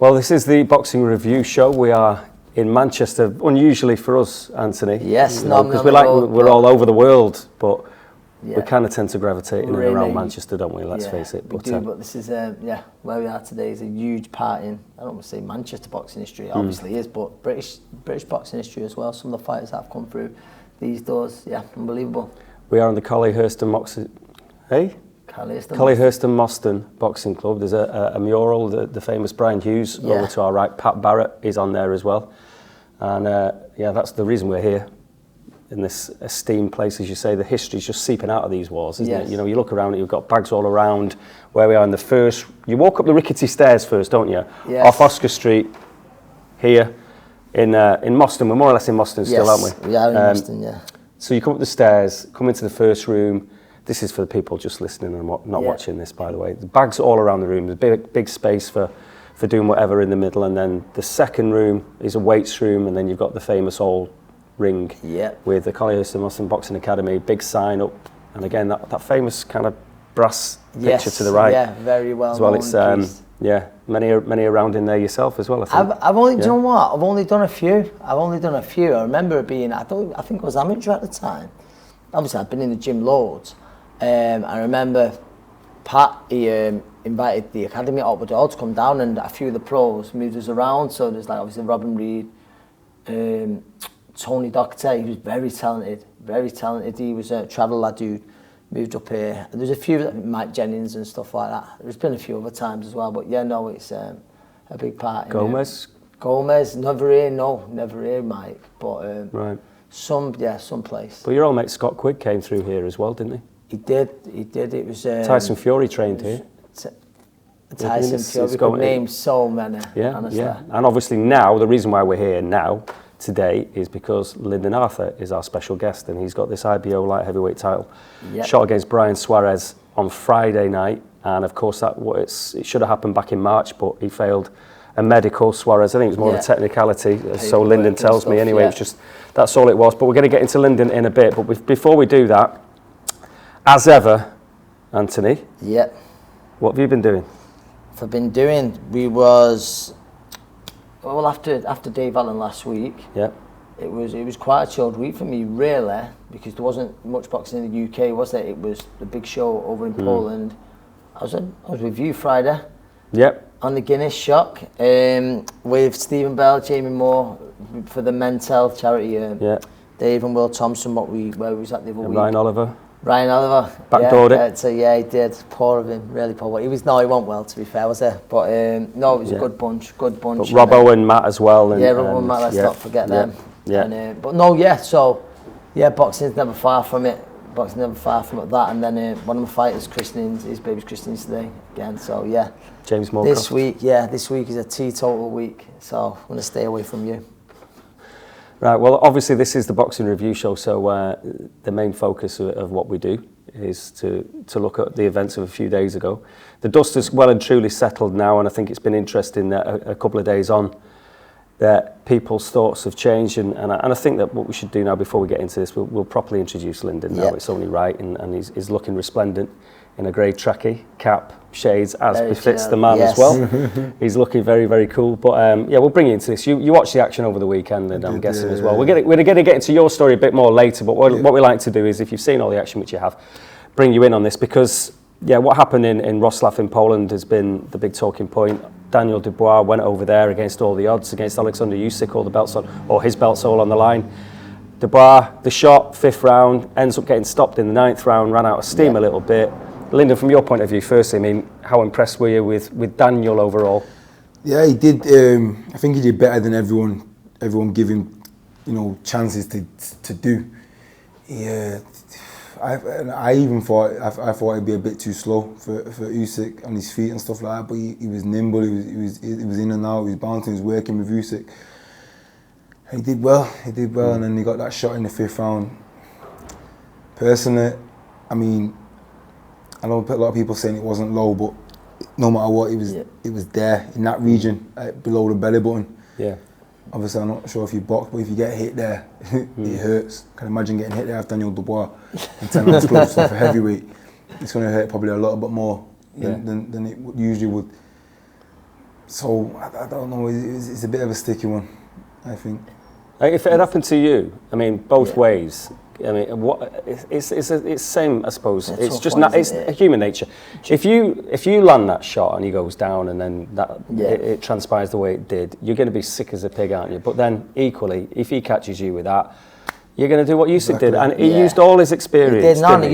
Well, this is the Boxing Review Show. We are in Manchester, unusually for us, Anthony. Yes, because we're all over the world, but we kind of tend to gravitate in and around Manchester, don't we? Let's face it. We do, but this is where we are today is a huge part in, I don't want to say Manchester boxing history, it obviously is, but British boxing history as well. Some of the fighters that have come through these doors, unbelievable. We are on the Collyhurst and Moston Boxing Club. There's a mural, the famous Brian Hughes over to our right. Pat Barrett is on there as well. And that's the reason we're here in this esteemed place, as you say. The history's just seeping out of these walls, isn't it? You know, you look around it, you've got bags all around. Where we are in the first, you walk up the rickety stairs first, don't you? Yes. Off Oscar Street, here in Moston. We're more or less in Moston still, aren't we? We are in Moston, So you come up the stairs, come into the first room. This is for the people just listening and not watching this, by the way. The bags all around the room. There's big space for doing whatever in the middle. And then the second room is a weights room. And then you've got the famous old ring with the Collyhurst and Moston Boxing Academy. Big sign up. And again, that famous kind of brass picture to the right. Yeah, very well as well. Known it's many around in there yourself as well, I think. I've only do you know what? I've only done a few. I remember it being, I think I was amateur at the time. Obviously I've been in the gym loads. I remember Pat, he invited the academy at Otwood Hall to come down, and a few of the pros moved us around. So there's like obviously Robin Reed, Tony Doctor. He was very talented. He was a travel lad who moved up here. There's a few, Mike Jennings and stuff like that. There's been a few other times as well, but it's a big part. Gomez, never here, Mike, but right. Some place. But your old mate Scott Quigg came through here as well, didn't he? He did. It was Tyson Fury trained here. Tyson Fury. We could name so many. Honestly. And obviously now the reason why we're here now today is because Lyndon Arthur is our special guest, and he's got this IBO light heavyweight title shot against Braian Suarez on Friday night. And of course it should have happened back in March, but he failed a medical. Suarez, I think it was more of a technicality, so Lyndon tells me anyway. It's just that's all it was. But we're going to get into Lyndon in a bit. But before we do that, as ever, Anthony. What have you been doing? I've been doing. After Dave Allen last week. It was quite a chilled week for me, really, because there wasn't much boxing in the UK, was there? It was the big show over in Poland. I was with you Friday. On the Guinness Shock with Stephen Bell, Jamie Moore for the Men's Health charity. Dave and Will Thompson. Where we was at the other week. Ryan Oliver. Backdoored it. So he did. Poor of him, really poor. He went well, to be fair, was it? But it was a good bunch. But Robbo and Matt as well. Robbo and Matt, let's not forget them. Boxing's never far from it. That, and then one of my fighters, his baby's christening today again. So James Moorcroft. This week is a teetotal week. So I'm gonna stay away from you. Right, well, obviously this is the Boxing Review Show, so the main focus of what we do is to look at the events of a few days ago. The dust is well and truly settled now, and I think it's been interesting that a couple of days on that people's thoughts have changed, and I think that what we should do now before we get into this, we'll properly introduce Lyndon now. It's only right, and he's looking resplendent in a grey trackie, cap, shades, as very befits the man as well. He's looking very, very cool. But we'll bring you into this. You watched the action over the weekend, and I'm guessing as well. We're going to get into your story a bit more later, but what we like to do is, if you've seen all the action, which you have, bring you in on this, because what happened in Wrocław in Poland has been the big talking point. Daniel Dubois went over there against all the odds, against Oleksandr Usyk, his belts all on the line. Dubois, the shot, 5th round, ends up getting stopped in the 9th round, ran out of steam a little bit. Lyndon, from your point of view, firstly, I mean, how impressed were you with Daniel overall? Yeah, he did. I think he did better than everyone giving, chances to do. I even thought I thought he'd be a bit too slow for Usyk on his feet and stuff like that. But he was nimble. He was in and out. He was bouncing. He was working with Usyk. He did well, and then he got that shot in the 5th round. Personally, I mean, I know a lot of people saying it wasn't low, but no matter what, it was there in that region, below the belly button. Obviously, I'm not sure if you box, but if you get hit there, it hurts. I can imagine getting hit there after Daniel Dubois in 10 ounce gloves for heavyweight. It's going to hurt probably a lot bit more than it usually would. So I don't know. It's a bit of a sticky one, I think. If it had happened to you, I mean, both ways. I mean, what it's same, I suppose. It's just not. It's human nature. If you land that shot and he goes down, and then it transpires the way it did, you're going to be sick as a pig, aren't you? But then equally, if he catches you with that, you're going to do what Usyk did, and he used all his experience. He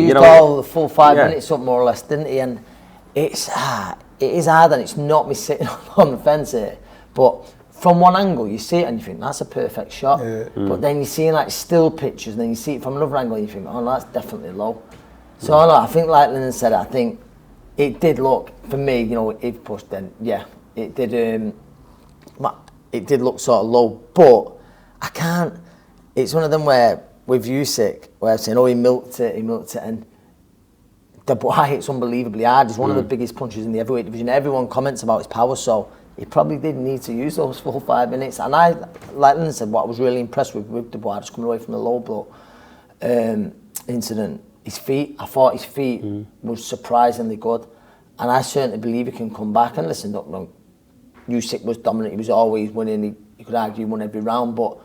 used all the full 5 minutes up, more or less, didn't he? And it is hard, and it's not me sitting on the fence here, but from one angle you see it and you think that's a perfect shot, but then you see like still pictures, and then you see it from another angle and you think, oh no, that's definitely low. So I think like Lyndon said, I think it did look, for me, you know, if pushed, then it did look sort of low, but I can't. It's one of them where with Usyk, where I'm saying, oh, he milked it, and Dubois hits unbelievably hard. He's one of the biggest punchers in the heavyweight division. Everyone comments about his power, so he probably did need to use those full 5 minutes. And I, like Lyndon said, what I was really impressed with Dubois, just coming away from the low blow incident, his feet, I thought his feet was surprisingly good. And I certainly believe he can come back. And listen, look, Usyk was dominant, he was always winning, you could argue he won every round, but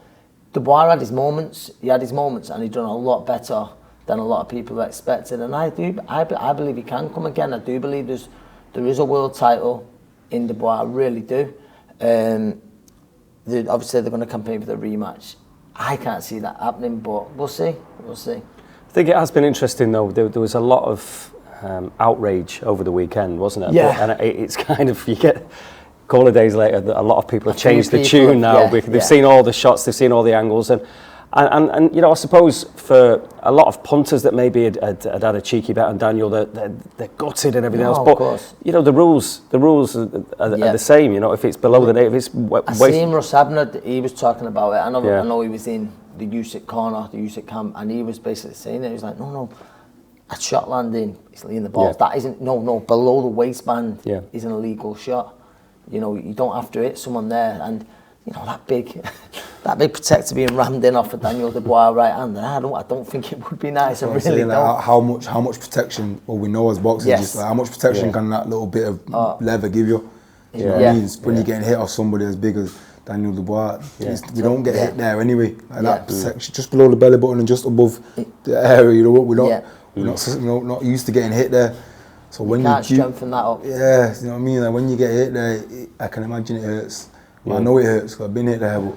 Dubois had his moments, and he'd done a lot better than a lot of people expected. And I believe he can come again. I do believe there is a world title in Dubois, I really do. Obviously they're going to campaign for the rematch. I can't see that happening, but we'll see. I think it has been interesting though. There was a lot of outrage over the weekend, wasn't it? Yeah. And it's kind of, you get a couple of days later, a lot of people have changed the tune now. Because they've seen all the shots, they've seen all the angles, and you know, I suppose for a lot of punters that maybe had a cheeky bet on Daniel, they're gutted and everything else. But you know, the rules are the same. You know, if it's below the net, if it's I seen Russ Abner, he was talking about it. I know he was in the Usyk corner, the Usyk camp, and he was basically saying it. He was like, no, a shot landing, it's in the balls. That isn't below the waistband is an illegal shot. You know, you don't have to hit someone there, and you know that big protector being rammed in off of Daniel Dubois right hand. I don't think it would be nice. I really don't. How much protection? Well, we know as boxers, just like, how much protection can that little bit of leather give you? You know what I mean? When you're getting hit off somebody as big as Daniel Dubois, we don't get hit there anyway. Like that protection, just below the belly button and just above the area. You know what? We're not used to getting hit there. So when you can't strengthen that up. Yeah, you know what I mean. Like when you get hit there, I can imagine it hurts. Well, I know it hurts because I've been hit there, but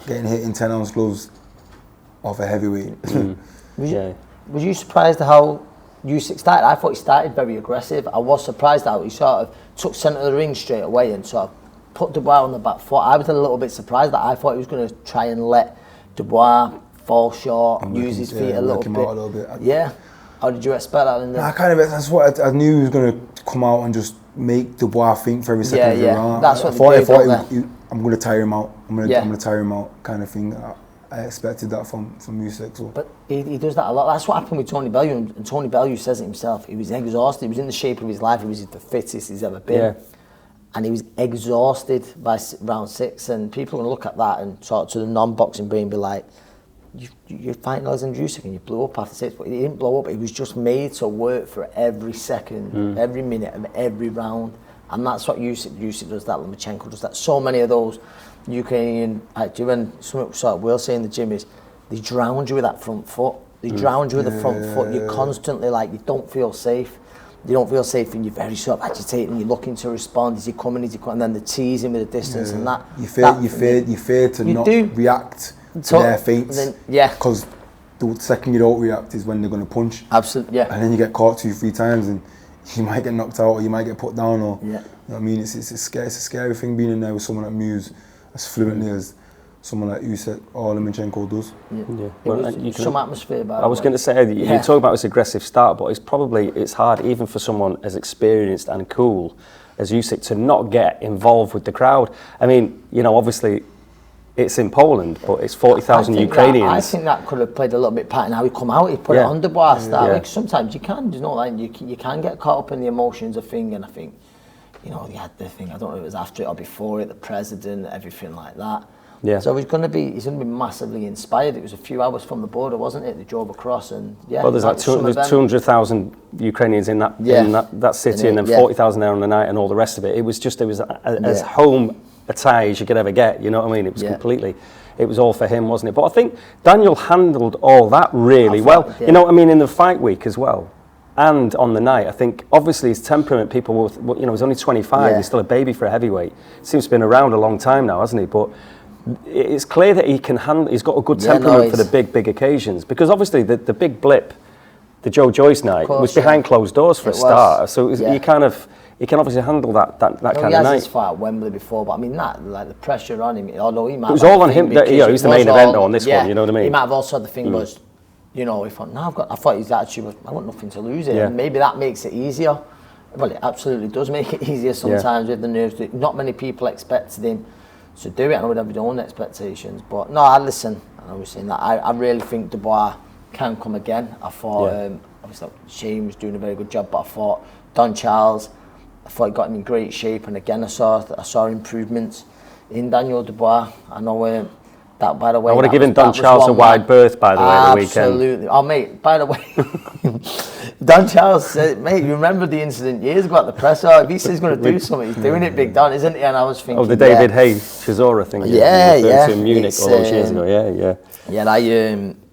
getting hit in 10-ounce gloves off a heavyweight. Was you surprised at how Usyk started? I thought he started very aggressive. I was surprised how he sort of took centre of the ring straight away and sort of put Dubois on the back foot. I was a little bit surprised that I thought he was going to try and let Dubois fall short, use his feet a little bit. Yeah. How did you expect that, Lyndon? That's what I knew he was going to come out and just make Dubois think for every second of the round. That's what I thought I'm going to tire him out. I'm going to tire him out, kind of thing. I expected that from Usyk. So. But he does that a lot. That's what happened with Tony Bellew, and Tony Bellew says it himself. He was exhausted. He was in the shape of his life. He was the fittest he's ever been. And he was exhausted by round 6. And people are going to look at that and talk to the non-boxing brain and be like, you're fighting Oleksandr Usyk and you blew up after 6, but he didn't blow up. He was just made to work for every second, every minute of every round, and that's what Usyk does. That Lomachenko does that. So many of those Ukrainian do, and something sort of we'll say in the gym is they drown you with that front foot. They drown you with the front foot. You're constantly like you don't feel safe. You don't feel safe, and you're very sort of agitated, and you're looking to respond. Is he coming? And then the teasing with the distance and that. You fear to not react to their feints, because the second you don't react is when they're going to punch. Absolutely, and then you get caught 2-3 times and you might get knocked out or you might get put down or you know what I mean. It's a scary thing being in there with someone that moves as fluently as someone like Usyk or Lomachenko does. Some atmosphere about it. I was going to say, you talk about this aggressive start, but it's hard even for someone as experienced and cool as Usyk to not get involved with the crowd. I mean, you know, obviously it's in Poland, but it's 40,000 Ukrainians. I think that could have played a little bit part in how he come out. He put it on Dubois style. Like sometimes you can, you can get caught up in the emotions of things, and I think, you know, he had the thing. I don't know if it was after it or before it, the president, everything like that. Yeah. So he's going to be massively inspired. It was a few hours from the border, wasn't it? They drove across, and well, there's like 200,000 Ukrainians in that city, and then 40,000 there on the night, and all the rest of it. It was as home a tie as you could ever get. You know what I mean? It was completely. It was all for him, wasn't it? But I think Daniel handled all that really well. You know what I mean? In the fight week as well. And on the night, I think obviously his temperament, people will, he's only 25, he's still a baby for a heavyweight. Seems to have been around a long time now, hasn't he? But it's clear that he can handle, he's got a good temperament for the big occasions. Because obviously the big blip, the Joe Joyce night, was behind closed doors for a start. So he can obviously handle that kind of night. He has his fight at Wembley before, but I mean the pressure on him, although he might... It was all on him, he's the main event on this one, you know what I mean? He might have also had the thing was, he thought, I thought his attitude was, I've got nothing to lose here. And maybe that makes it easier. Well, it absolutely does make it easier sometimes with the nerves. Not many people expected him to do it. I would have his own expectations. But no, I was saying that. I really think Dubois can come again. I thought, obviously, Shane was doing a very good job, but I thought Don Charles, I thought he got him in great shape. And again, I saw improvements in Daniel Dubois. I know... That, by the way, I would have given Don Charles a wide berth, by the way, the weekend. Absolutely. Oh, mate, by the way, Don Charles said, mate, you remember the incident years ago at the presser? If he says he's going to do something, he's doing it, Big Don, isn't he? And I was thinking... Oh, the David Hay Chisora thing. Yeah. To Munich all those years ago, yeah.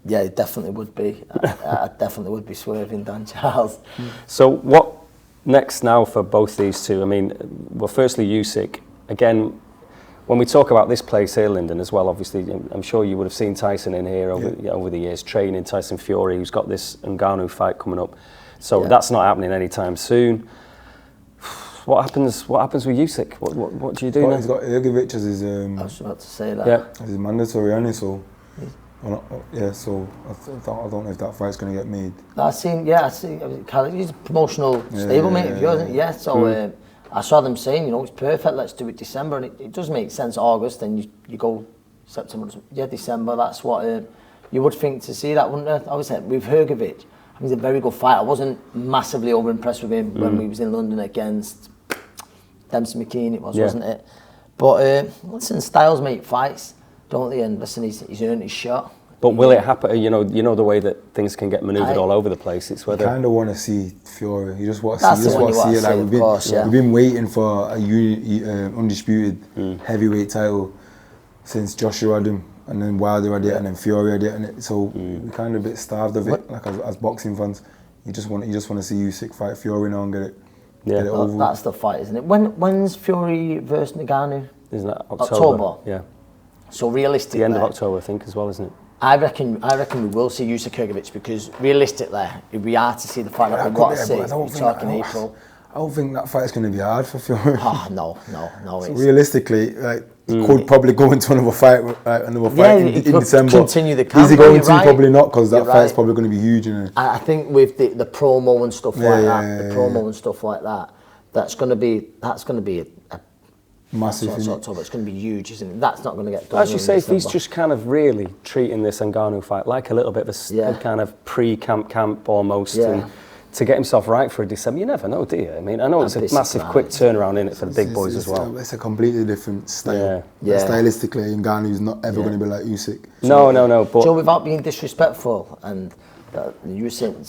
Yeah, it definitely would be. I definitely would be swerving Don Charles. So what next now for both these two? I mean, well, firstly, Usyk, again... When we talk about this place here, Lyndon, as well, obviously, I'm sure you would have seen Tyson in here over the years, training Tyson Fury, who's got this Ngannou fight coming up. So that's not happening anytime soon. What happens with Usyk? What do you do now? He's got Ergovic as his... I was about to say that. Yeah. As his mandatory, only, so... so I don't know if that fight's going to get made. I see. He's a promotional stablemate of yours, isn't he? So... I saw them saying, it's perfect, let's do it December, and it does make sense, August, then you go September, December, that's what you would think to see that, wouldn't it? Obviously, with Hrgovic, he's a very good fighter. I wasn't massively over-impressed with him when we was in London against Dempsey McKean, wasn't it? But, listen, styles make fights, don't they? And listen, he's earned his shot. But will it happen? You know the way that things can get manoeuvred all over the place. It's whether you kind of want to see Fury. You just want to see it. Like we've been waiting for a undisputed heavyweight title since Joshua had him, and then Wilder had it, and then Fury had it, and so we're kind of a bit starved of it. Like as boxing fans, you just want to see Usyk fight Fury now and get it over. That's the fight, isn't it? When's Fury versus Ngannou? Isn't that October? Yeah. So realistically, the end of October, I think, as well, isn't it? I reckon we will see Usyk Hrgovic, because realistically, if we are to see the fight that we want to see, we're talking April. I don't think that fight's going to be hard for Fury. Oh, no. So realistically, he could probably go into another fight in December. Continue the camp. Is he going to? Probably not, because that fight's probably going to be huge. I think with the promo and stuff like that, that's going to be a massive. It's going to be huge, isn't it? That's not going to get done. As you say, if he's just kind of really treating this Ngannou fight like a little bit of a kind of pre-camp almost, and to get himself right for a December, you never know, do you? I mean, I know it's a massive quick turnaround in it for the big boys as well. It's a completely different style. Stylistically, Ngannou's not ever going to be like Usyk. No. But so without being disrespectful, and you were saying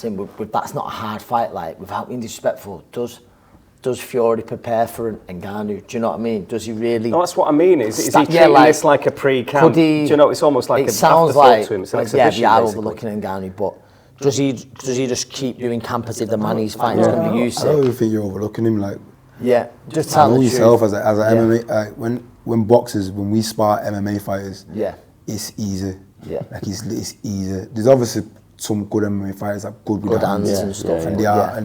that's not a hard fight. Like, without being disrespectful, does Fury prepare for Ngannou? Do you know what I mean? Does he really? No, that's what I mean. Is he treating this like a pre-camp? Do you know, it's almost like it sounds like to him. It's an exhibition, we are overlooking Ngannou, but does he just keep doing camp as if the man he's fighting is going to be Usyk? I don't think you're overlooking him. Like, just tell the yourself as a MMA. When we spar MMA fighters, it's easy. Like it's easy. There's obviously some good MMA fighters that good with hands and stuff, and they are.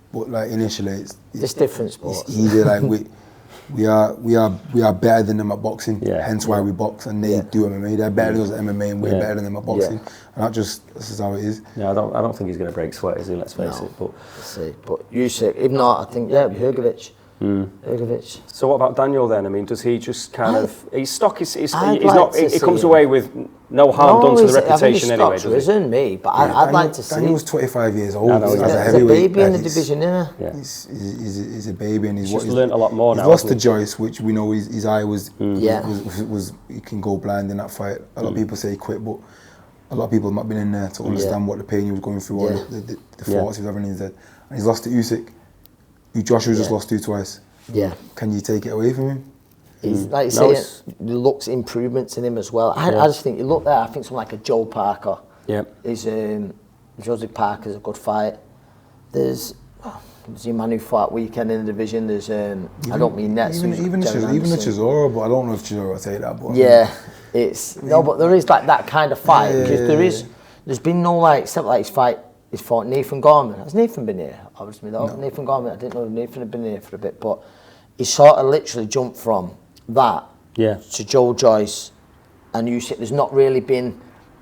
But like initially, it's different sports. It's easy. Like we are better than them at boxing. Hence why we box, and they do MMA. They're better than us at MMA, and we're better than them at boxing. And this is how it is. Yeah, I don't think he's going to break sweat, is he? Let's face it. But let's see. But Usyk, if not, I think Hrgovic. Ugovic. So what about Daniel then? I mean, does he just kind of his stock is he's I'd not like to he comes see away with no harm done to the reputation anyway, does does he? risen, me, but I'd like to see. Daniel's 25 years old. I know, He's he's a a heavyweight. baby in the He's- division, innit? Yeah. He's a baby, and he's Just learnt a lot more he's now, lost to hasn't he? Joyce, which we know his eye was Yeah. was he can go blind in that fight. A lot of people say he quit, but a lot of people have not been in there to understand what the pain he was going through, or the thoughts he was having in his head. And he's lost to Usyk, who Joshua just lost to twice. Yeah. Can you take it away from him? He's like you No, say, looks improvements in him as well. I just think you look there. I think someone like a Joe Parker. Yeah. Joseph Parker's a good fight. There's your man who fought weekend in the division. There's I don't mean Nets. Even the Chisora, but I don't know if Chisora will take that. But yeah, it's no, but there is like that kind of fight because there's been no like except like he's fought Nathan Gorman. Has Nathan been here? Obviously, no. Nathan Gorman. I didn't know if Nathan had been here for a bit, but he sort of literally jumped from that to Joe Joyce and Usyk. There's not really been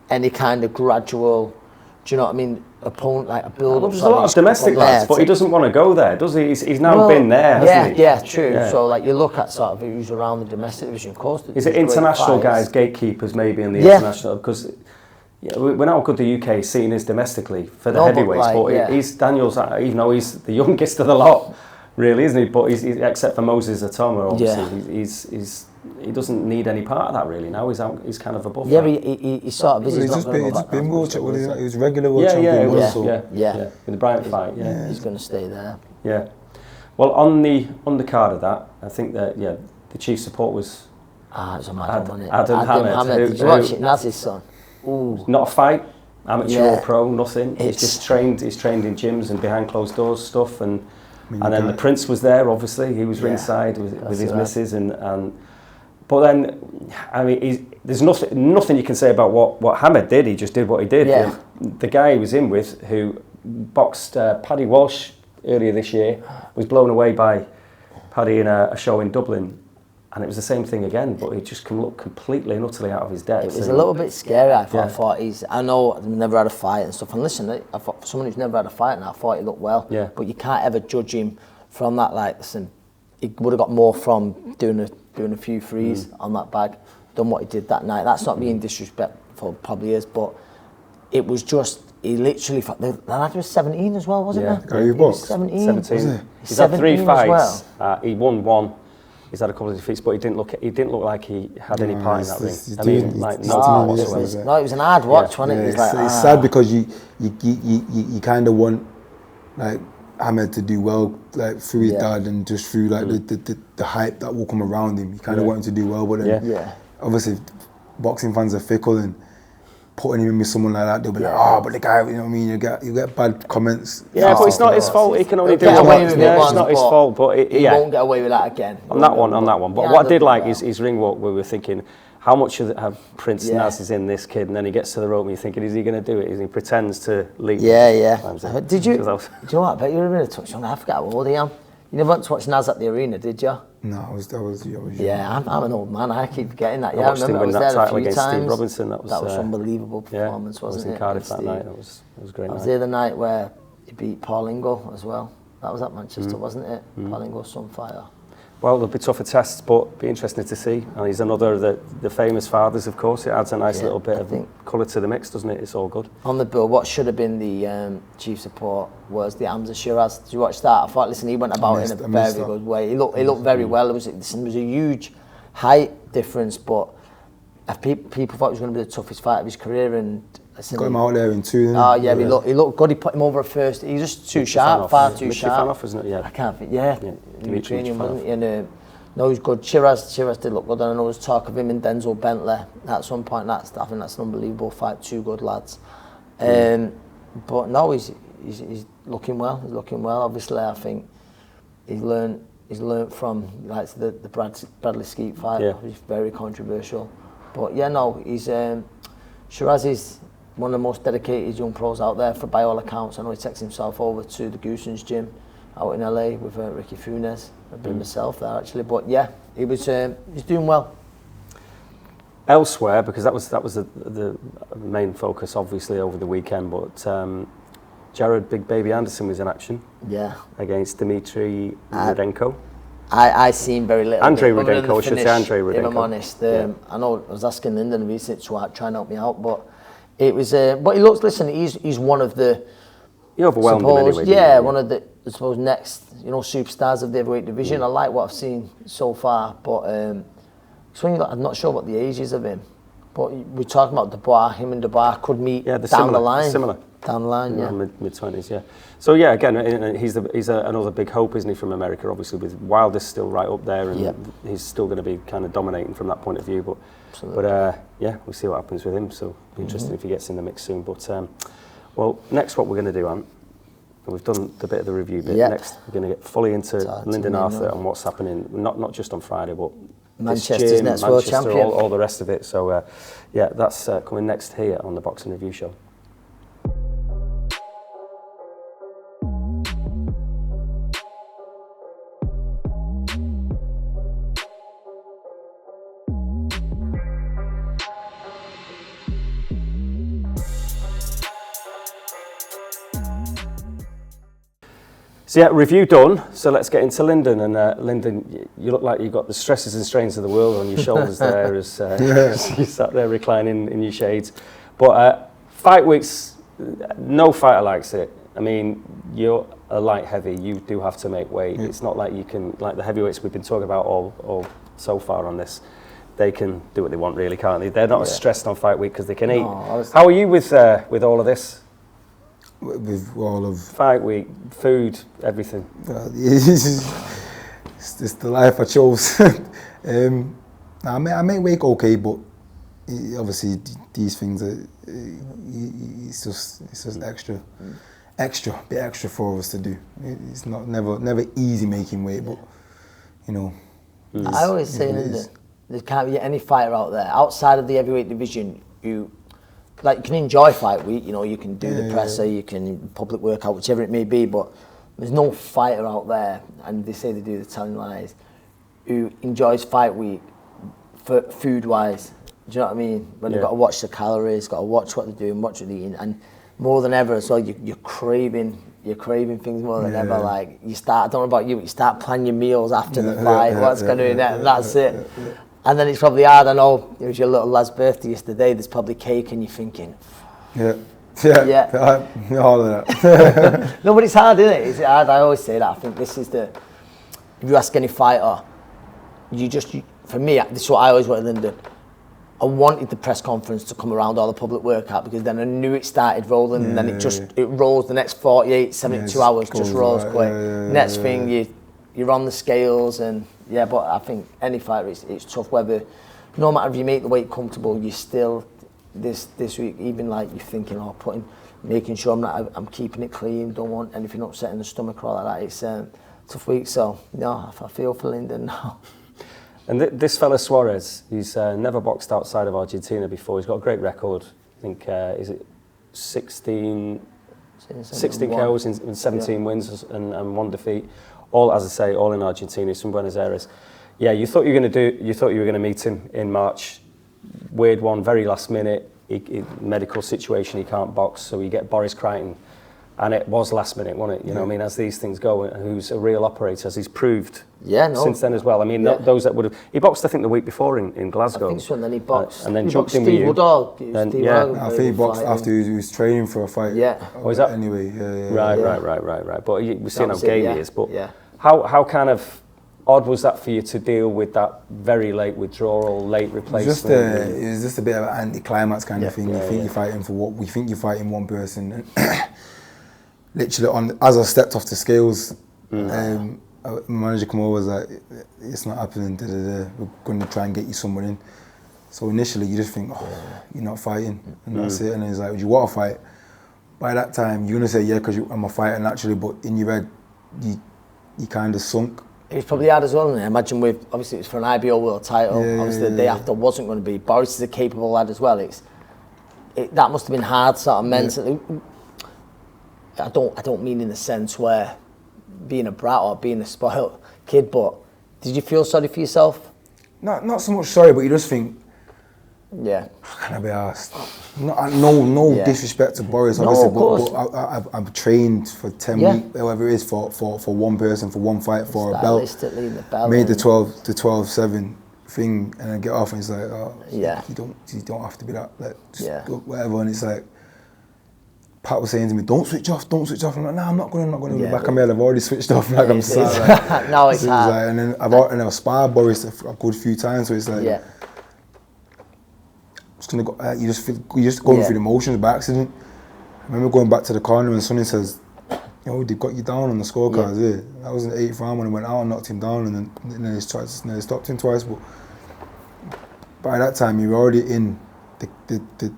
any kind of gradual, do you know what I mean, opponent, like a build-up. There's a lot of domestic lads, but he doesn't want to go there, does he? He's now been there, hasn't he? Yeah, true. Yeah. So like you look at sort of who's around the domestic division, of course. Is it international guys, gatekeepers maybe in the international? Because we're not good the UK scene is domestically for the heavyweights, but he's Daniel's, even though he's the youngest of the lot, really, isn't he? But he's except for Moses Atoma, obviously, he doesn't need any part of that really. Now he's kind of above. Yeah, that. but he sort of is. He's just been world champion. He was regular world champion. Yeah. In the Braian fight, He's going to stay there. Yeah. Well, on the undercard of that, I think that the chief support was it's a mad one, wasn't it? Adam Hammett. Did you watch it? That's his son. Ooh. Not a fight, amateur or pro, nothing. He's just trained. He's trained in gyms and behind closed doors stuff, and then the Prince was there. Obviously, he was ringside with his missus, and but then, I mean, there's nothing you can say about what Hammett did. He just did what he did. Yeah. The guy he was in with, who boxed Paddy Walsh earlier this year, was blown away by Paddy in a show in Dublin. And it was the same thing again, but he just can look completely and utterly out of his depth. It was a little bit scary, I thought. I know I've never had a fight and stuff. And listen, I thought for someone who's never had a fight, and I thought he looked well. Yeah. But you can't ever judge him from that. Like, listen, he would have got more from doing a few threes on that bag than what he did that night. That's not being disrespectful, probably is, but it was just, he literally, the lad was 17 as well, wasn't he? He was 17. He's had 3 fights. He won 1. He's had a couple of defeats, but he didn't look like he had any part in that ring. I mean, like no part whatsoever. No, it was an hard watch, wasn't it? It's sad because you kind of want like Ahmed to do well, like through his dad and just through like the hype that will come around him. You kind of want him to do well, but then obviously boxing fans are fickle, and putting him in with someone like that, they'll be like, but the guy, you know what I mean, you get bad comments. Yeah, but it's not his fault. He can only do what it's not his fault, but he won't get away with that again. On that one. But what I did like is his ring walk, where we were thinking, how much have Prince Naz is in this kid, and then he gets to the rope and you're thinking, is he going to do it? He pretends to leap. Yeah. Did you? Do you know what? I bet you were really touched on. I forgot how old I am. You never went to watch Naz at the arena, did you? No, I was Yeah, I'm an old man. I keep forgetting that. I remember I was that there a title few against times. Steve Robinson. That was unbelievable performance, wasn't it? I was in Cardiff that night. It was a great night. I was there the night where he beat Paul Ingle as well. That was at Manchester, wasn't it? Paul Ingle's son fighter. Well, there'll be tougher tests, but be interesting to see. And he's another of the famous fathers, of course. It adds a nice little bit of colour to the mix, doesn't it? It's all good. On the bill, what should have been the chief support was the Hamza Shiraz. Did you watch that? I thought, listen, he went about in a very good way. He looked very well. There was a huge height difference, but people thought it was going to be the toughest fight of his career, and got him out there in 2. He looked good. He put him over at first. He was just too sharp, far too sharp. Wasn't it? Yeah. I can't think. Dimitri wasn't he? And no, he's good. Shiraz did look good, and I know there's talk of him and Denzel Bentley at some point. I think that's an unbelievable fight. 2 good lads. But no, he's looking well. He's looking well. Obviously, I think he's learned from like the Bradley Skeet fight. Yeah. Which is very controversial. But he's Shiraz is one of the most dedicated young pros out there, by all accounts. I know he takes himself over to the Goosens gym out in LA with Ricky Funes. I've been myself there actually, but yeah, he's doing well. Elsewhere, because that was the main focus, obviously, over the weekend. But Jared Big Baby Anderson was in action. Yeah. Against Dmitry Rudenko. I seen very little. Andrei other than the Rudenko, I should say finish, Andrei Rudenko. If I'm honest, I know I was asking Lyndon recently to try and help me out, but it was. But he looks. Listen, he's one of the. He overwhelmed him anyway. Yeah, one of the I suppose next superstars of the heavyweight division. I like what I've seen so far, but I'm not sure what the age is of him. But we're talking about Dubois. Him and Dubois could meet down the line. Similar. Down the line, yeah. Mid-20s, yeah. So, yeah, again, he's another big hope, isn't he, from America, obviously, with Wilder still right up there, and he's still going to be kind of dominating from that point of view. But yeah, we'll see what happens with him. So, interesting if he gets in the mix soon. But, well, next what we're going to do, Ant, we've done the bit of the review bit. Next, we're going to get fully into Lyndon Arthur and what's happening, not just on Friday, but Manchester's next world champion. All the rest of it. So, yeah, that's coming next here on the Boxing Review Show. So yeah, review done. So let's get into Lyndon. And Lyndon, you look like you've got the stresses and strains of the world on your shoulders there as you sat there reclining in your shades. But fight weeks, no fighter likes it. I mean, you're a light heavy. You do have to make weight. It's not like you can, like the heavyweights we've been talking about all so far on this. They can do what they want, really, can't they? They're not as stressed on fight week because they can eat. How are you with all of this? With all of fight week, food, everything. It's just the life I chose. I make weight okay, but obviously these things are it's just extra for us to do. It's never easy making weight, but I always say that there can't be any fighter out there outside of the heavyweight division who. Like, you can enjoy fight week, you can do the presser, you can public workout, whichever it may be, but there's no fighter out there, and they say they do the telling lies, who enjoys fight week for food-wise. Do you know what I mean? When they've got to watch the calories, got to watch what they're doing, watch what they're eating, and more than ever as well, you're craving things more than ever. Like, I don't know about you, but you start planning your meals after the fight, what's going to be next, and that's it. And then it's probably hard. I know it was your little lad's birthday yesterday. There's probably cake, and you're thinking, all of that. No, but it's hard, isn't it? It's hard. I always say that. I think this is if you ask any fighter, for me, this is what I always wanted Lyndon. I wanted the press conference to come around all the public workout because then I knew it started rolling, and then it rolls the next 48, 72 hours, just rolls quick. Next thing, you're on the scales, and but I think any fighter, it's tough. Whether, no matter if you make the weight comfortable, you still this week, even like you're thinking, making sure I'm keeping it clean. Don't want anything upsetting the stomach or all like that. It's a tough week. So I feel for Lyndon now. And this fella Suarez, he's never boxed outside of Argentina before. He's got a great record. I think is it 16 KOs in 17 wins and 1 defeat. All, as I say, all in Argentina. He's from Buenos Aires. Yeah, you thought you were going to meet him in March. Weird one, very last minute. Medical situation, he can't box, so you get Boris Crichton, and it was last minute, wasn't it? You know what I mean? As these things go, who's a real operator, as he's proved since then as well. I mean, those that would have... He boxed, I think, the week before in Glasgow. I think so, and then he boxed. And then jumped in with you. I think he boxed after he was training for a fight. Yeah. Oh, is that? Anyway, Right. But we've seen how game he is. But how kind of odd was that for you to deal with that very late withdrawal, late replacement? It was just a bit of an anti-climax kind of thing. You think you're fighting for what we think you're fighting one person. Literally, as I stepped off the scales, my manager came over was like, "It's not happening. We're going to try and get you somewhere in." So initially, you just think, "You're not fighting," and that's it. And then he's like, "Would you want to fight?" By that time, you're gonna say yeah because I'm a fighter naturally, but in your head, you kind of sunk. It was probably hard as well, and I imagine obviously it was for an IBO world title. Obviously the day after wasn't going to be. Boris is a capable lad as well. That must have been hard, sort of mentally. I don't mean in the sense where being a brat or being a spoiled kid, but did you feel sorry for yourself? Not so much sorry, but you just think Yeah. Can I be asked? No disrespect to Boris, obviously, but I've trained for 10 weeks, whatever it is, for one person, for one fight, for a belt. The belt. Made the 12-7 thing, and I get off, and it's like, you don't have to be that, like, just go, whatever. And it's like, Pat was saying to me, don't switch off. I'm like, nah, I'm not going to. In the back of my head, I've already switched off. Like, I'm sad. Like, now it's hard. Like, and then I've sparred Boris a good few times, so it's like, just gonna go, you're just going through the motions by accident. I remember going back to the corner and Sonny says, they got you down on the scorecards here. That was in the 8th round when I went out and knocked him down, and then they stopped him twice. But by that time, you were already in the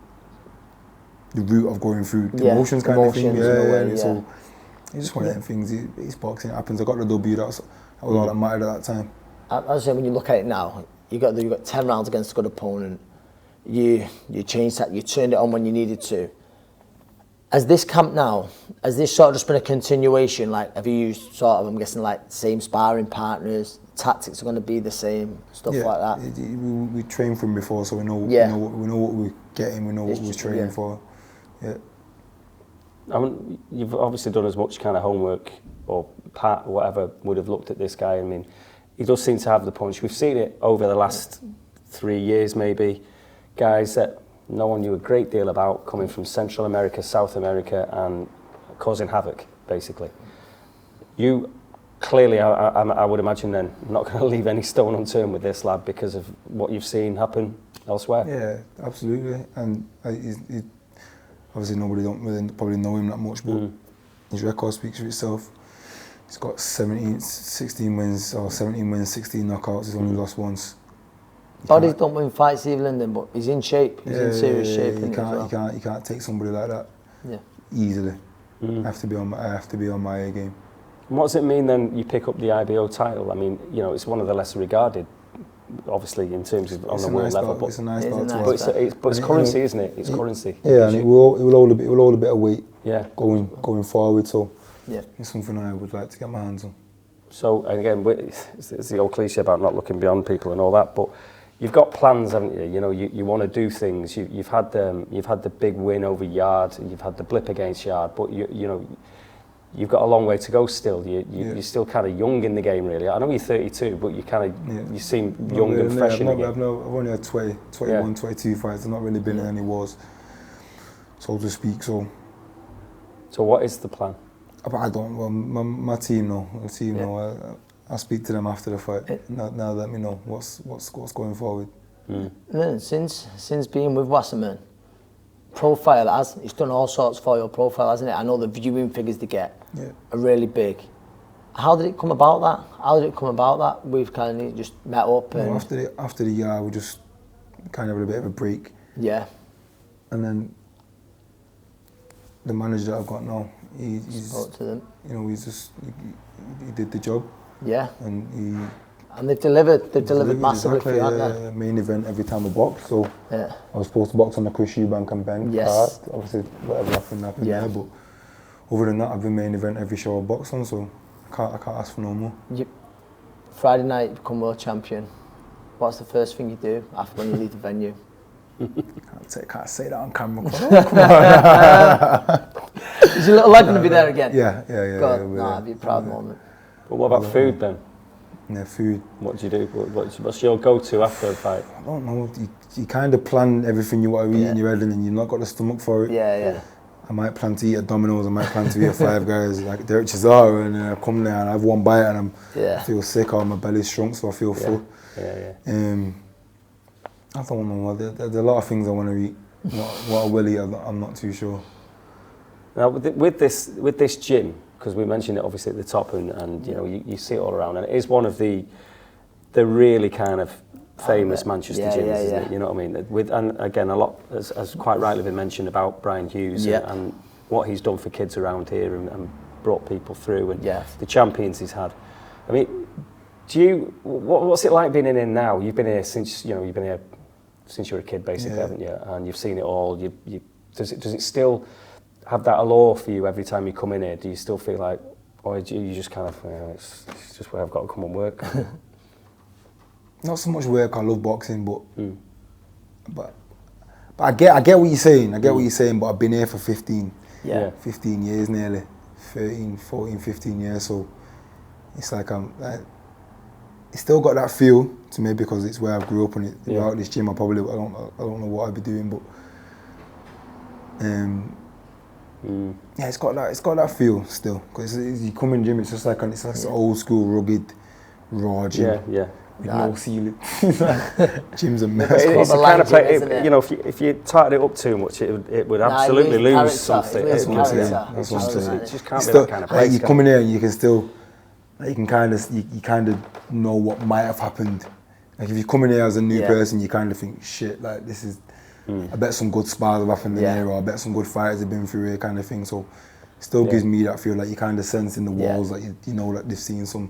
route of going through the motions kind of thing. So it's just one of them things. It's boxing, it happens. I got the W. That was all that mattered at that time. As I say, when you look at it now, you got 10 rounds against a good opponent. You changed that. You turned it on when you needed to. As this camp now, has this sort of just been a continuation? Like, have you used sort of, I'm guessing, like same sparring partners? Tactics are going to be the same, stuff like that. We trained from before, so we know what we're getting. We know what we're training for. Yeah. I mean, you've obviously done as much kind of homework, or Pat, or whatever, would have looked at this guy. I mean, he does seem to have the punch. We've seen it over the last 3 years, maybe. Guys that no one knew a great deal about, coming from Central America, South America, and causing havoc, basically. You clearly, I would imagine then, not going to leave any stone unturned with this lad because of what you've seen happen elsewhere. Yeah, absolutely. And obviously nobody don't really probably know him that much, but his record speaks for itself. He's got 16 wins, or 17 wins, 16 knockouts. He's only lost once. Bodies don't win fights, Steve Lyndon, but he's in shape. He's in serious shape. You can't take somebody like that easily. I have to be on my A game. And what does it mean then? You pick up the IBO title. I mean, it's one of the lesser regarded, obviously, in terms of on the world level. But it's a nice start. But it's currency, isn't it? It's currency. Yeah, and it will hold a bit of weight. Yeah. Going forward. So it's something I would like to get my hands on. So again, it's the old cliche about not looking beyond people and all that, but you've got plans, haven't you? You want to do things. You've had the big win over Yard. You've had the blip against Yard, but you've got a long way to go still. You're still kind of young in the game, really. I know you're 32, but you seem young and fresh in the game. I've only had 21, 22 fights. I've not really been in any wars, so to speak. So what is the plan? I don't. Well, my team know. The team know. I'll speak to them after the fight. Now let me know what's going forward. Since being with Wasserman, profile he's done all sorts for your profile, hasn't it? I know the viewing figures they get are really big. How did it come about that? We've kind of just met up and after the year we just kind of had a bit of a break. Yeah. And then the manager that I've got now, he spoke to them. He did the job. Yeah. And they've delivered massively for you, haven't they? Main event every time I box. So I was supposed to box on the Chris Eubank and Ben card. Obviously, whatever happened there. But other than that, I've been main event every show I box on. So I can't ask for no more. Friday night, you become world champion. What's the first thing you do after when you leave the venue? Can't say that on camera. Is your little lad going to be there again? Yeah. That'd be a proud moment. But what about food then? Yeah, food. What do you do? What's your go-to after a fight? I don't know. You kind of plan everything you want to eat in your head, and then you've not got the stomach for it. Yeah. I might plan to eat at Domino's. I might plan to eat at Five Guys, like Derek Chisara, and I come there and I have one bite and I feel sick, or my belly's shrunk, so I feel full. I don't know. There's a lot of things I want to eat. What I will eat, I'm not too sure. Now with this gym, because we mentioned it obviously at the top, and you see it all around, and it is one of the really kind of famous Manchester gyms, isn't it? You know what I mean? And again, a lot has quite rightly been mentioned about Brian Hughes and what he's done for kids around here and brought people through, and the champions he's had. I mean, what's it like being in here now? You've been here since you were a kid, basically, haven't you? And you've seen it all. Does it still have that allure for you every time you come in here? Do you still feel like, or do you just kind of, it's just where I've got to come and work? Not so much work. I love boxing, but but I get what you're saying. I get what you're saying. But I've been here for 15 years nearly, 14, 15 years. So it's like it's still got that feel to me because it's where I grew up, and without this gym, I don't know what I'd be doing. But it's got that feel still. Because you come in gym, it's just like an old school, rugged, raw gym. With no ceiling. Gym's a mess. It's the kind of place, you know, if you tighten it up too much, it would absolutely lose something. That's what I'm saying. That's what I'm saying. It just can't be that kind of place. You come in here and you can still, you can kind of know what might have happened. Like if you come in here as a new person, you kind of think, shit, like this is, I bet some good spars have happened in here, or I bet some good fighters have been through here, kind of thing. So it still gives me that feel like you kind of sense in the walls that you know that they've seen some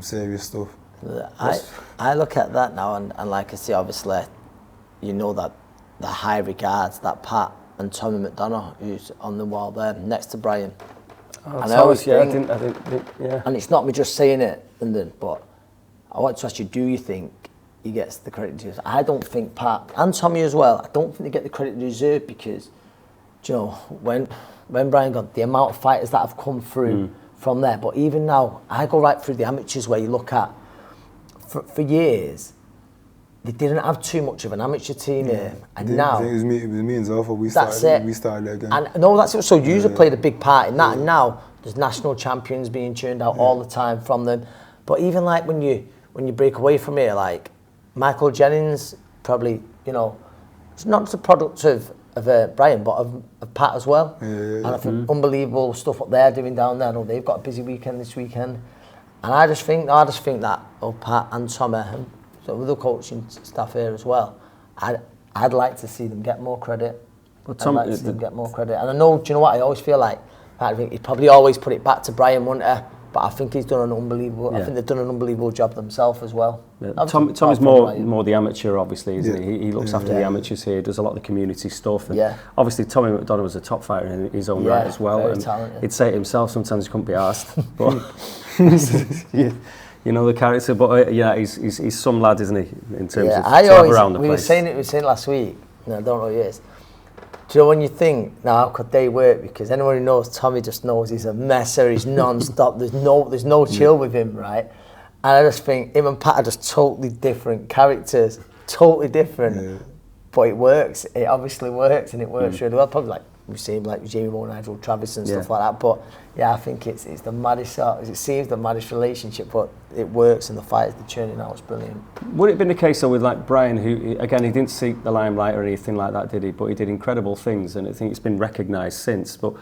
serious stuff. I look at that now and like I say, obviously, you know that the high regards that Pat and Tommy McDonough who's on the wall there next to Braian. And I always think, and it's not me just saying it, Lyndon, but I want to ask you, do you think he gets the credit he deserves? I don't think Pat and Tommy as well, I don't think they get the credit they deserve because, you know, when Braian got the amount of fighters that have come through from there, but even now, I go right through the amateurs where you look at, for years, they didn't have too much of an amateur team here, and now it was me and Zalfa. We started it again. And no, that's it. So you played a big part in that, and now there's national champions being churned out all the time from them. But even like when you break away from here, like Michael Jennings, probably, you know, it's not just a product of Braian, but of Pat as well. And I think unbelievable stuff what they're doing down there. I know they've got a busy weekend this weekend. And I just think that Pat and Tommy and some of the coaching staff here as well, I'd like to see them get more credit. I'd like to see them get more credit. And I know, do you know what? I always feel like I think he'd probably always put it back to Braian, wouldn't he? But I think he's done an unbelievable. I think they've done an unbelievable job themselves as well. Yeah. Tommy's more the amateur, obviously, isn't he? He looks after the amateurs here. Does a lot of the community stuff. And obviously, Tommy McDonough was a top fighter in his own right as well. Very and talented. he'd say it himself. Sometimes he couldn't be asked. But you know the character. But he's some lad, isn't he? In terms of around the place. We were saying last week. And I don't know who he is. Do you know when you think, now how could they work? Because anyone who knows Tommy just knows he's a messer, he's non-stop, there's no chill with him, right? And I just think him and Pat are just totally different characters, totally different. But it works, it obviously works, and it works really well. Probably like we see him like Jamie Moore, Nigel Travis and stuff like that. But yeah, I think it's the maddest it seems the maddest relationship, but it works, and the fighters they're churning out is brilliant. Would it have been the case though with like Braian, who again he didn't seek the limelight or anything like that, did he? But he did incredible things, and I think it's been recognised since. But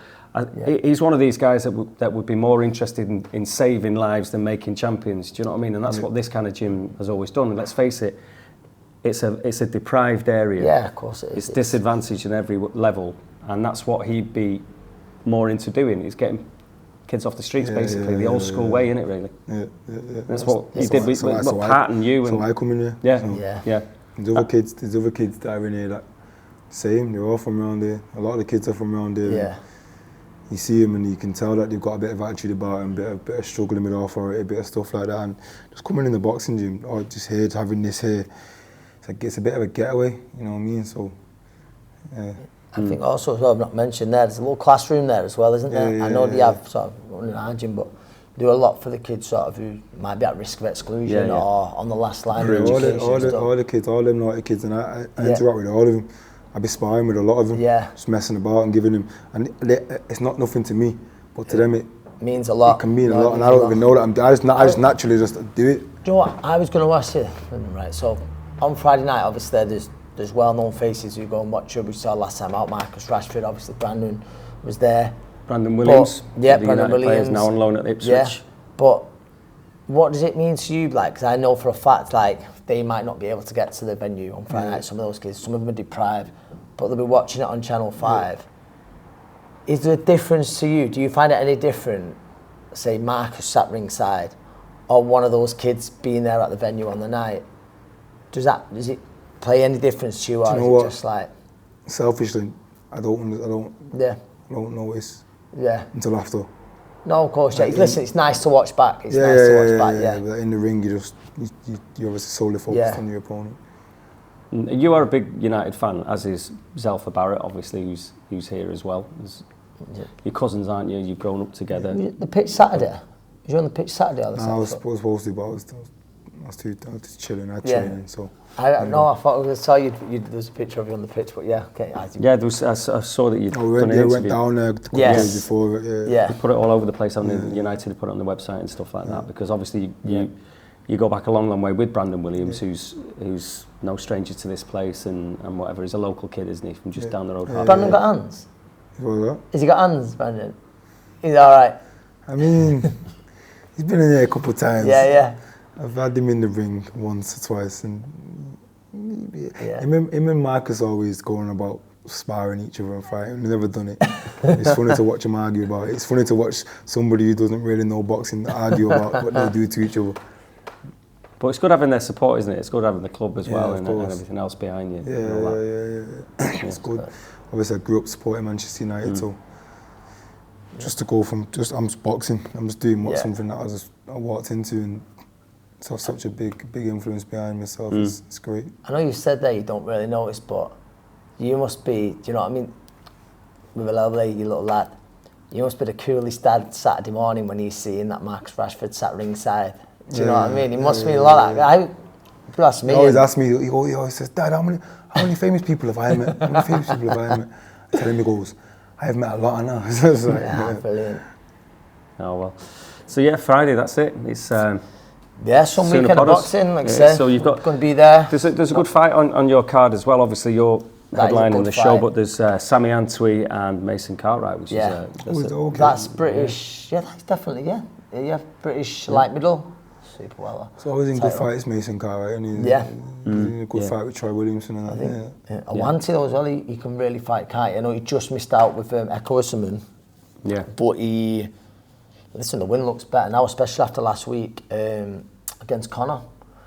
he's one of these guys that would be more interested in saving lives than making champions. Do you know what I mean? And that's what this kind of gym has always done. And let's face it, it's a deprived area. Yeah, of course it is. It's disadvantaged in every level, and that's what he'd be more into doing. Is getting kids off the streets, basically, the old school way, innit, really? That's what he did with Pat and you. So I come in here. There's other kids that are in here that same. They're all from around here. A lot of the kids are from around here. Yeah. You see them and you can tell that they've got a bit of attitude about them, a bit of struggling with authority, a bit of stuff like that. And just coming in the boxing gym, or just here, having this here, it's a bit of a getaway, you know what I mean? So, I think also, as well, I've not mentioned there's a little classroom there as well, isn't there? I know they have sort of in our gym, but do a lot for the kids sort of who might be at risk of exclusion or on the last line of education. All the kids, all them naughty kids, and I interact with all of them. I'd be sparring with a lot of them, just messing about and giving them, and it's not nothing to me, but to them it means a lot. It can mean a lot, and I don't even know that. I just naturally just do it. Do you know what? I was going to ask you, right? So on Friday night, obviously there's well-known faces who go and watch it. We saw last time out Marcus Rashford, obviously Brandon was there. Brandon Williams, Brandon Williams, now on loan at Ipswich. Yeah, but what does it mean to you? Like, because I know for a fact, like, they might not be able to get to the venue on Friday night. Some of those kids, some of them are deprived, but they'll be watching it on Channel 5. Is there a difference to you? Do you find it any different, say, Marcus sat ringside, or one of those kids being there at the venue on the night? Does it play any difference to you, or is it just like? Selfishly, I don't notice. Yeah. Until after. No, of course, listen, it's nice to watch back. It's nice to watch back. But in the ring, you obviously solely focused on your opponent. You are a big United fan, as is Zelfa Barrett, obviously, who's here as well. Your cousins, aren't you? You've grown up together. The pitch Saturday? Was you on the pitch Saturday? Or the I was supposed to, but I was chilling. I had training, so. I thought I saw you. There was a picture of you on the pitch, but yeah, okay. Yeah, I saw that you'd done an interview. Went down there a couple of days before. Yeah. They put it all over the place. United put it on the website and stuff like that, because obviously you go back a long, long way with Brandon Williams, who's no stranger to this place and whatever. He's a local kid, isn't he, from just down the road. Brandon got hands? What? Has he got hands, Brandon? He's all right. I mean, he's been in there a couple of times. Yeah. I've had him in the ring once or twice, and him and Marcus always going about sparring each other and fighting. We've never done it. It's funny to watch them argue about it. It's funny to watch somebody who doesn't really know boxing argue about what they do to each other. But it's good having their support, isn't it? It's good having the club as well and everything else behind you. Yeah. It's good. Obviously, I grew up supporting Manchester United, so just to go from I'm just boxing, I'm just doing something that I walked into, and to have such a big influence behind myself, it's great. I know you said that you don't really notice, but you must be, do you know what I mean? With a lovely little lad, you must be the coolest dad Saturday morning when he's seeing that Marcus Rashford sat ringside. Do you know what I mean? He must mean a lot. People ask me. He always asks me, he always says, Dad, how many famous people have I met? How many famous people have I met? I tell him, he goes, I have met a lot, I know. It's like, brilliant. Oh, well. So, yeah, Friday, that's it. It's some weekend of boxing, like I said. So you've got going to be there. There's a good fight on your card as well. Obviously, you're headlining the show, but there's Sammy Antwi and Mason Cartwright, which is that's British. Yeah, that's definitely British light middle. Super well. So always in good fights, Mason Cartwright, and he's in a good fight with Troy Williamson and that. Awanti though as well, he can really fight, can't he? I know he just missed out with Echo Usman. Yeah. But the win looks better now, especially after last week against Conor.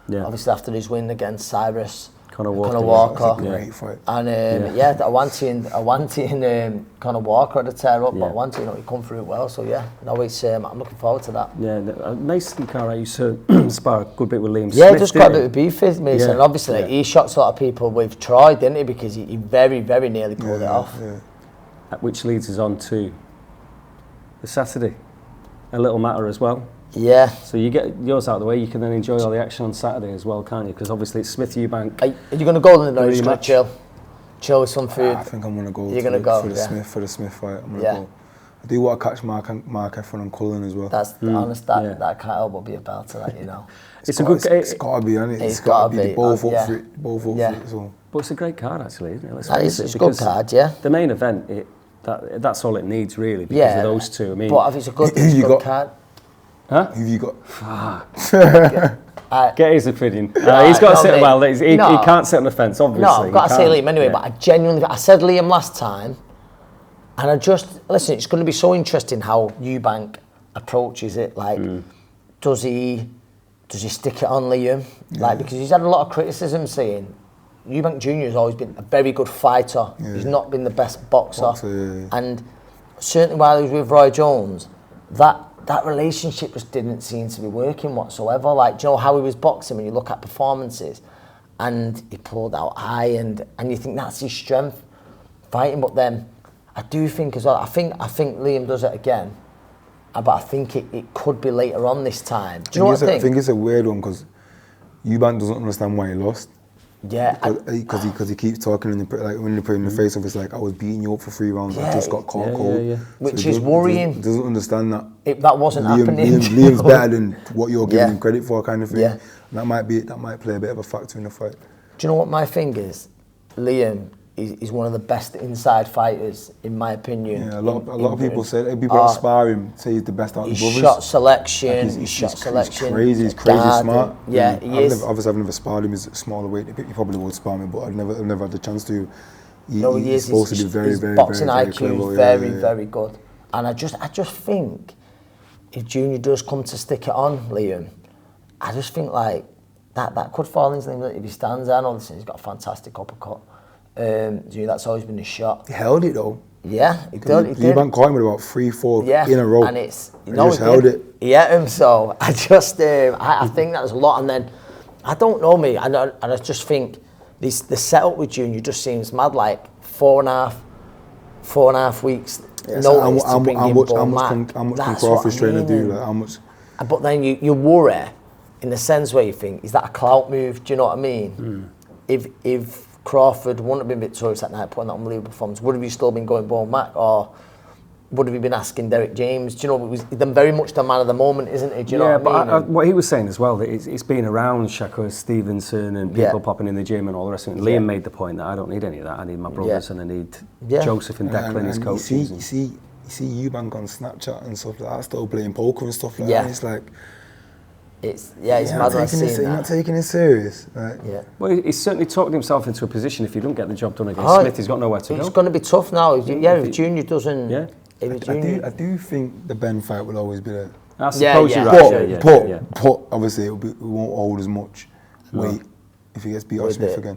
Yeah. Obviously after his win against Cyrus. Conor Walker. That's a great fight. And Awanti and Conor Walker had a tear up, but Awanti, he come through it well. So I'm looking forward to that. Yeah, Mason Cartwright used to spar a good bit with Liam Smith. Yeah, just quite a bit of beef with Mason. And obviously he shocked a lot of people with Troy, didn't he? Because he very, very nearly pulled it off. Yeah. Which leads us on to the Saturday. A little matter as well. Yeah. So you get yours out of the way, you can then enjoy all the action on Saturday as well, can't you? Because obviously it's Smith Eubank. Are you going to go then, or are you just going to chill with some food? I think I'm going to go. You're going to go for the Smith fight. I'm going to go. I do want to catch Mark Efron and Cullen as well. That's honest. That can't help but be a belter, that, you know. It's got to be, hasn't it? It's got to be. Both up for it. Both up for it. So. But it's a great card, actually, isn't it? It's a good card, yeah. The main event, that's all it needs, really, because of those two. I mean, but if it's a good card. Huh? Who have you got? Get his opinion. He's got to sit well. He can't sit on the fence, obviously. No, I've got to say Liam anyway, but I said Liam last time, and listen, it's going to be so interesting how Eubank approaches it. Like, does he stick it on Liam? Like, because he's had a lot of criticism saying Eubank Jnr has always been a very good fighter. Yeah. He's not been the best boxer. And certainly while he was with Roy Jones, that relationship just didn't seem to be working whatsoever. Like, do you know how he was boxing when you look at performances, and he pulled out high, and you think that's his strength, fighting. But then I do think as well, I think Liam does it again, but I think it could be later on this time. Do you know what I think? I think it's a weird one because Eubank doesn't understand why he lost. Yeah, because he keeps talking when you put in the face of, it's like, I was beating you up for 3 rounds. I just got caught cold. Yeah. Which is worrying. Doesn't understand that. That wasn't happening. Liam's better than what you're giving him credit for, kind of thing. Yeah. And that might play a bit of a factor in the fight. Do you know what my thing is? Liam is one of the best inside fighters, in my opinion. Yeah, a lot of people say that. People that spar him say he's the best out of the brothers. Shot selection. He's crazy. He's crazy smart. Yeah, he is. Obviously, I've never sparred him. He's a smaller weight. He probably would spar me, but I've never had the chance to. He's supposed to be very, very, boxing very, IQ very clever. Very, very good. And I just think if Junior does come to stick it on Liam, I just think like that could fall into him if he stands there. I know he's got a fantastic uppercut. That's always been his shot. He held it though. Yeah, he did. Eubank caught him with about 3-4 in a row. And he just held it. He hit him, so I just I think that was a lot. And then I don't know me, and I just think the setup with Junior just seems mad. Like 4.5 weeks. Yeah, notice so to bring in Bo Mac. How much can Crawford's trying to do? Like, how much? But then you worry, in the sense where you think, is that a clout move? Do you know what I mean? If Crawford wouldn't have been victorious that night, putting that unbelievable performance, would have you still been going Bo Mac, or would have you been asking Derek James? Do you know, it was very much the man of the moment, isn't it? Do you know what I mean? But what he was saying as well, that it's been around Shakur Stevenson and people popping in the gym and all the rest of it. Liam made the point that I don't need any of that. I need my brothers and I need Joseph and Declan as coaches. You see Eubank on Snapchat and stuff like that, still playing poker and stuff like that. And it's like, it's mad. You're not taking it serious. Right? Yeah. Well, he's certainly talked himself into a position. If he don't get the job done against Smith, he's got nowhere to go. It's going to be tough now. If Junior doesn't. Yeah. I do think the Ben fight will always be there. I suppose you're right. But obviously it won't hold as much weight if he gets beat off Smith again.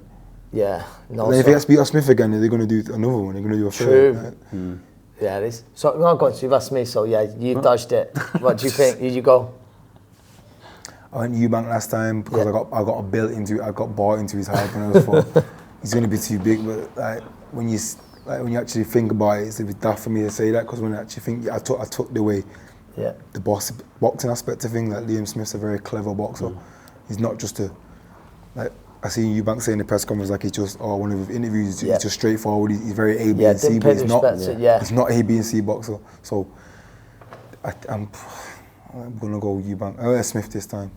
Yeah. No. If he gets beat off Smith again, they're going to do another one. They're going to do a third. Right? Yeah, it is. So I'm not going to. You've asked me, so yeah, you've dodged it. What do you think? Did you go? I went Eubank last time because I got bought into his hype, and I was thought he's going to be too big. But when you actually think about it, it's a bit daft for me to say that, because when I actually think, I took the way the boxing aspect of things. Like, Liam Smith's a very clever boxer. He's not just I see Eubank saying in the press conference like he's just one of his interviews. He's just straightforward. He's very A, B, and C, but he's not A, B, and C boxer. So I'm gonna go Eubank. Smith this time.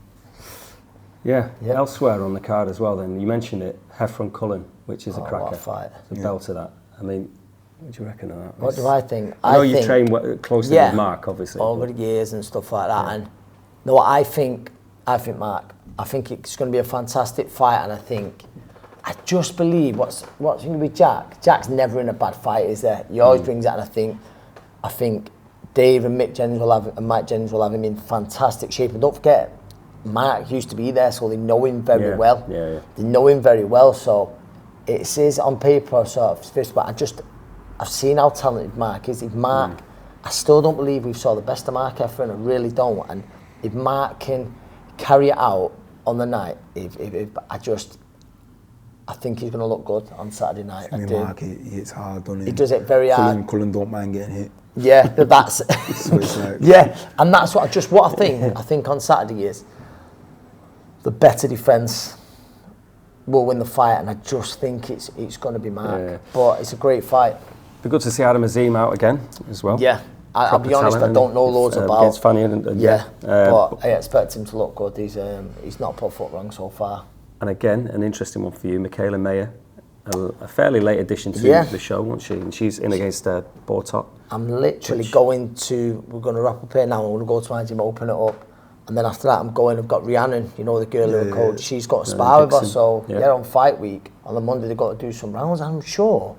Yeah. Elsewhere on the card as well, then, you mentioned it, Heffron Cullen, which is a cracker. What a fight. It's a belt of that. I mean, what do you reckon of that? What do I think? I know you train closely with Mark, obviously. Over the years and stuff like that. And no, I think Mark, I think it's going to be a fantastic fight, and I just believe what's going to be Jack. Jack's never in a bad fight, is there? He always brings that, and I think Dave and Mike Jennings will have him in fantastic shape. And don't forget, Mark used to be there, so they know him very well. They know him very well, so it says on paper sort of, but I've seen how talented Mark is. If Mark, I still don't believe we've saw the best of Mark Heffron, I really don't. And if Mark can carry it out on the night, I think he's going to look good on Saturday night. Mark, he hits hard, doesn't he? He does it very hard. Cullen don't mind getting hit. Yeah, that's so it's like, and that's what I think. I think on Saturday is the better defence will win the fight, and I just think it's going to be Mark. But it's a great fight. Be good to see Adam Azim out again as well. Yeah, I'll be honest, I don't know loads about. Against Fanny but I expect him to look good. He's not put foot wrong so far. And again, an interesting one for you, Michaela Mayer, a fairly late addition to the show, wasn't she? And she's in against Bortok. I'm literally we're going to wrap up here now. I'm going to go to my gym, open it up. And then after that, I've got Rhiannon, the girl who coach. She's got to spar with us, so they're on fight week. On the Monday, they've got to do some rounds. I'm sure.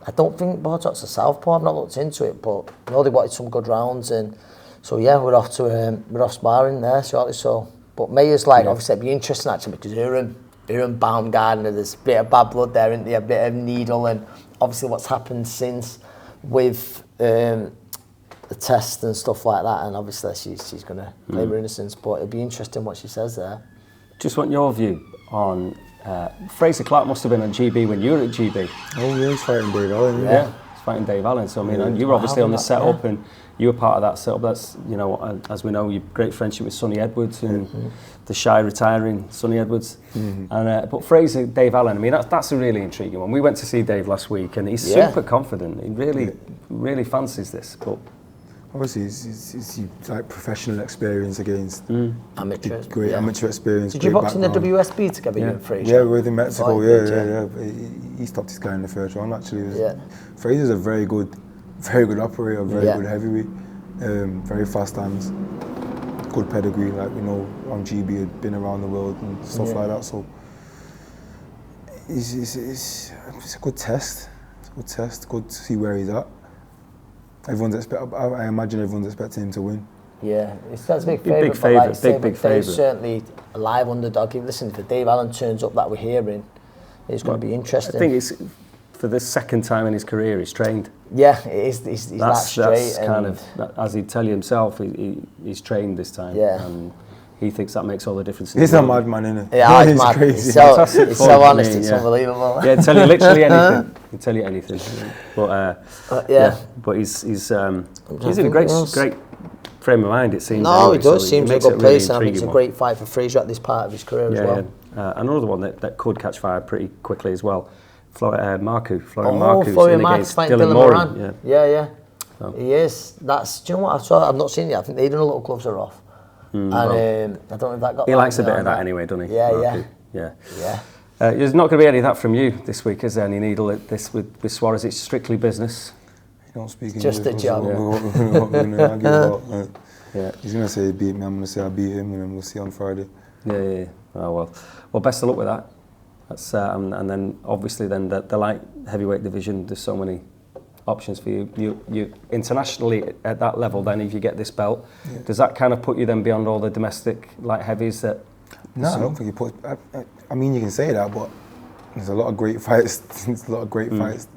I don't think Bortok's a southpaw. I've not looked into it, but I know they wanted some good rounds, and so we're off sparring there shortly. So, but Mayer's obviously it'd be interesting actually, because her and Baumgartner, there's a bit of bad blood there, isn't there? A bit of needle, and obviously what's happened since with the test and stuff like that, and obviously she's going to claim her innocence, but it'll be interesting what she says there. Just want your view on Fraser Clark. Must have been on GB when you were at GB. Oh yeah, he's fighting Dave Allen. Yeah, he's fighting Dave Allen. So I mean, you were obviously on the setup, and you were part of that setup. That's, as we know, your great friendship with Sonny Edwards and the shy retiring Sonny Edwards. And but Fraser, Dave Allen, I mean, that's a really intriguing one. We went to see Dave last week, and he's super confident. He really fancies this, but. Obviously, it's like professional experience against amateurs. Great amateur experience. Did you box in the WSB together, you and Fraser? Yeah, we were in Mexico. He stopped his guy in the first round. Actually, Fraser's a very good operator, very good heavyweight, very fast hands, good pedigree. Like we know, on GB had been around the world and stuff like that. So it's a good test. It's a good test. Good to see where he's at. I imagine everyone's expecting him to win. Yeah, that's a big favourite. Big favourite. Certainly a live underdog. Listen, if Dave Allen turns up that we're hearing, it's going to be interesting. I think it's for the second time in his career he's trained. Yeah, it is. He's that straight. That's kind of, as he'd tell you himself, he's trained this time. Yeah. And he thinks that makes all the difference. He's a madman, isn't he? Yeah, He's mad. crazy. It's so honest, it's unbelievable. Yeah, tell you literally anything. He'll tell you anything. But but he's in a great frame of mind, it seems. No, anyway, he does. so Seems it in a good really place, and I think it's a intriguing great fight for Fraser at this part of his career as well. Yeah. Another one that could catch fire pretty quickly as well. Florian Marcu's Florian Marcu's fighting Dylan Moran. Yeah. Oh. He is. That's. Do you know what I saw? I've not seen it yet. I think they've done a little gloves are off. And I don't know if that got. He likes a bit of that anyway, doesn't he? Yeah. There's not going to be any of that from you this week, is there? Any needle at this with Suarez? It's strictly business. He don't speak English. Just a job. He's going to say he beat me. I'm going to say I beat him, and then we'll see on Friday. Yeah. Oh, well, best of luck with that. That's and then obviously the light heavyweight division. There's so many options for you. You internationally at that level. Then if you get this belt, does that kind of put you then beyond all the domestic light heavies that? No, I don't think it puts. I mean, you can say that, but there's a lot of great fights. There's a lot of great fights.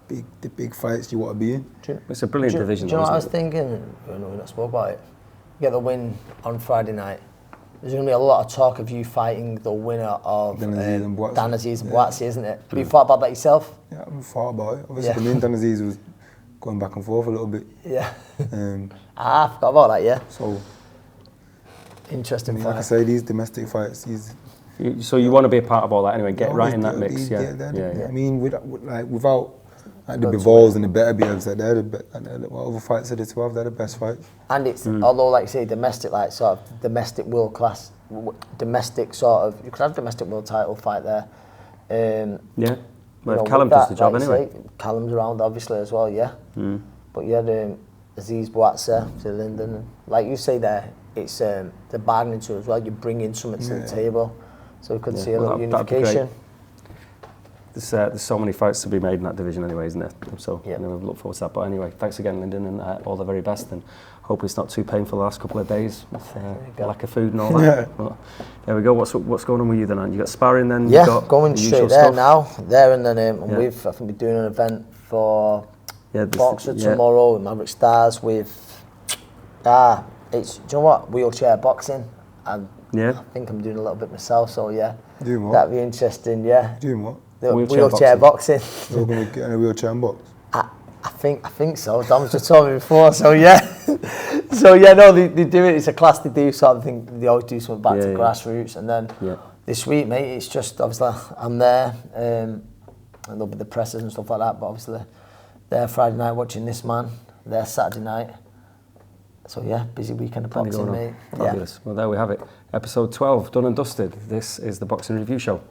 The big fights you want to be in. It's a brilliant division. Do you know what I was thinking? I know we not spoke about it. You get the win on Friday night. There's going to be a lot of talk of you fighting the winner of Dan Aziz and Buatsi, isn't it? Have you thought about that yourself? Yeah, I've thought about it. Obviously, me and Dan Aziz was going back and forth a little bit. Yeah. I forgot about that, yeah. So, interesting fight. like I say, these domestic fights, So you want to be a part of all that anyway, get right in that mix, I mean, without the Bivals and the better BFs, what other fights are there to have? They're the best fights. And it's, although like you say, domestic, like sort of domestic world class, domestic sort of, you could have domestic world title fight there. Well, Callum does the job anyway. Callum's around obviously as well, But you had Aziz Buatsi to Lyndon. Like you say there, it's the bargaining tool as well. You bring in something to the table. So we could see a little unification. There's so many fights to be made in that division anyway, isn't there? So we look forward to that. But anyway, thanks again, Lyndon, and all the very best. And hope it's not too painful the last couple of days with lack of food and all that. But there we go. What's going on with you then, Ange? You got sparring then? Yeah, you got going straight there now. There and then I think we're doing an event for Boxer tomorrow with Maverick Stars with it's, do you know what, wheelchair boxing. I think I'm doing a little bit myself, so doing what? That'd be interesting. Doing what? The wheelchair boxing. You're going to get in a wheelchair and box? I think so. Dom's just told me before, so no, they do it. It's a class they do, so I think they always do something back to grassroots. And then this week, mate, it's just obviously I'm there, and there'll be the presses and stuff like that. But obviously, they're Friday night watching this man. They're Saturday night. So busy weekend of boxing, mate. Fabulous. Well, there we have it. Episode 12 done and dusted. This is the Boxing Review Show.